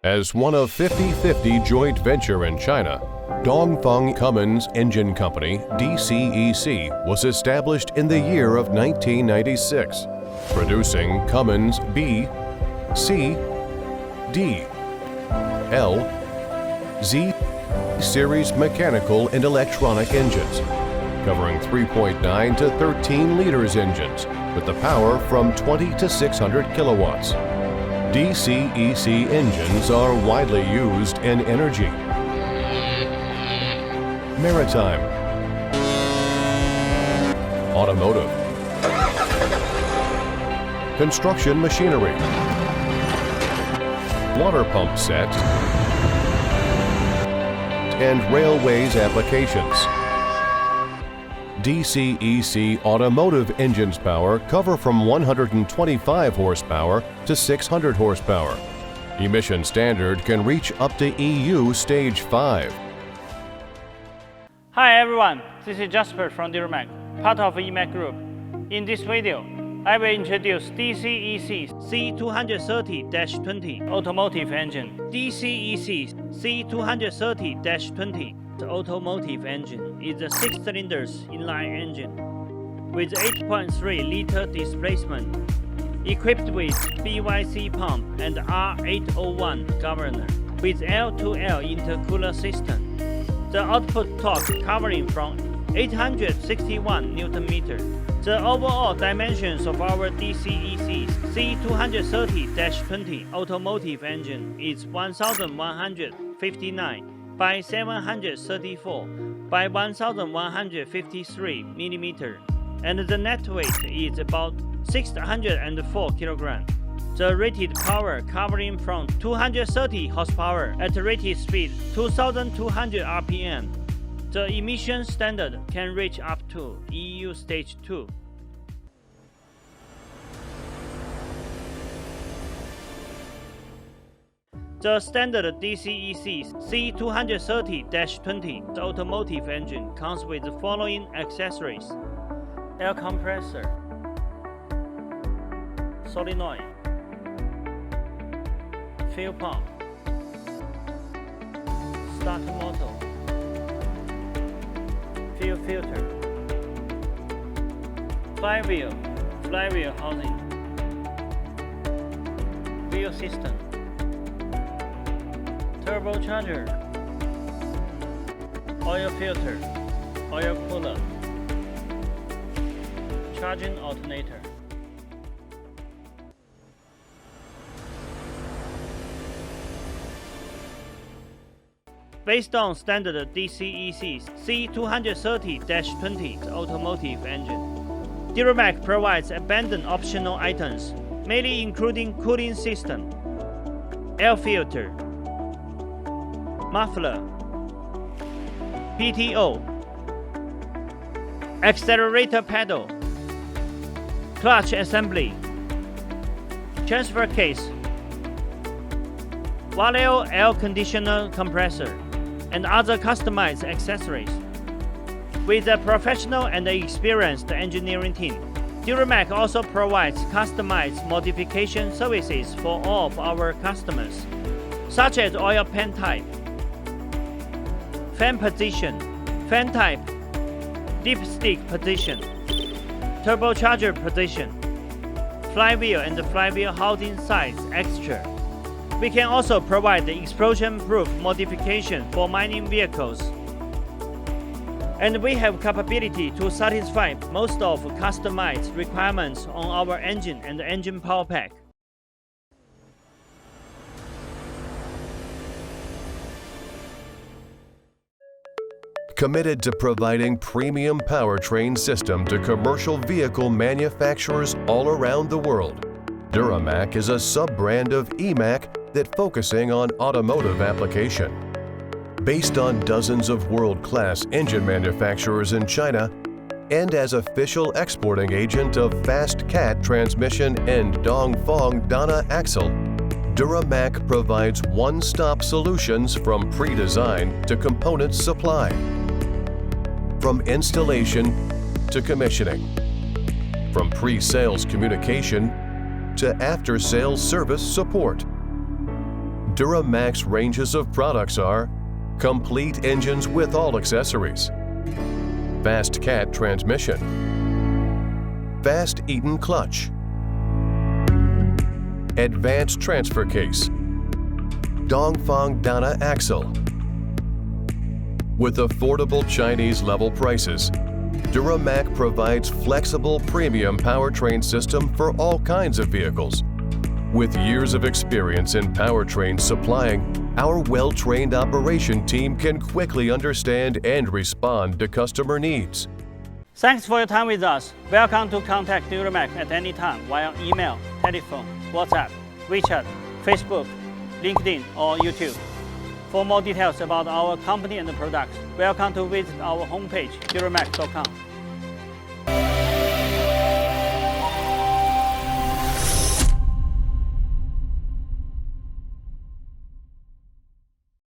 As one of 50/50 joint venture in China, Dongfeng Cummins Engine Company, DCEC, was established in the year of 1996, producing Cummins B, C, D, L, Z series mechanical and electronic engines, covering 3.9 to 13 liters engines with the power from 20 to 600 kilowatts. DCEC engines are widely used in energy, maritime, automotive, construction machinery, water pump sets, and railways applications. DCEC Automotive engines power cover from 125 horsepower to 600 horsepower. Emission standard can reach up to EU Stage 5. Hi everyone, this is Jasper from DuraMac, part of EMAC Group. In this video, I will introduce DCEC C230-20 automotive engine. DCEC C230-20 automotive engine is a 6-cylinder inline engine with 8.3-liter displacement, equipped with BYC pump and R801 governor, with L2L intercooler system. The output torque covering from 861 Nm. The overall dimensions of our DCEC C230-20 automotive engine is 1159 by 734 by 1153 mm, and the net weight is about 604 kg. The rated power covering from 230 horsepower at rated speed 2200 RPM. The emission standard can reach up to EU Stage 2. The standard DCEC C230-20 automotive engine comes with the following accessories: air compressor, solenoid, fuel pump, starter motor, fuel filter, flywheel housing, wheel system, turbocharger, oil filter, oil cooler, charging alternator. Based on standard DCEC C230-20 automotive engine, DuraMac provides abundant optional items, mainly including cooling system, air filter, muffler, PTO, accelerator pedal, clutch assembly, transfer case, Valeo air conditioner compressor, and other customized accessories. With a professional and experienced engineering team, DuraMac also provides customized modification services for all of our customers, such as oil pan type, fan position, fan type, dipstick position, turbocharger position, flywheel and flywheel housing size extra. We can also provide the explosion-proof modification for mining vehicles. And we have capability to satisfy most of customized requirements on our engine and engine power pack. Committed to providing premium powertrain system to commercial vehicle manufacturers all around the world, DuraMac is a sub-brand of EMAC that focusing on automotive application. Based on dozens of world-class engine manufacturers in China, and as official exporting agent of Fast Cat transmission and Dongfeng Dana axle, DuraMac provides one-stop solutions from pre-design to component supply, from installation to commissioning, from pre-sales communication to after-sales service support. DuraMac's ranges of products are complete engines with all accessories, fast cat transmission, fast Eaton clutch, advanced transfer case, Dongfeng Dana axle. With affordable Chinese level prices, DuraMac provides flexible premium powertrain system for all kinds of vehicles. With years of experience in powertrain supplying, our well-trained operation team can quickly understand and respond to customer needs. Thanks for your time with us. Welcome to contact DuraMac at any time via email, telephone, WhatsApp, WeChat, Facebook, LinkedIn, or YouTube. For more details about our company and products, welcome to visit our homepage, duramac.com.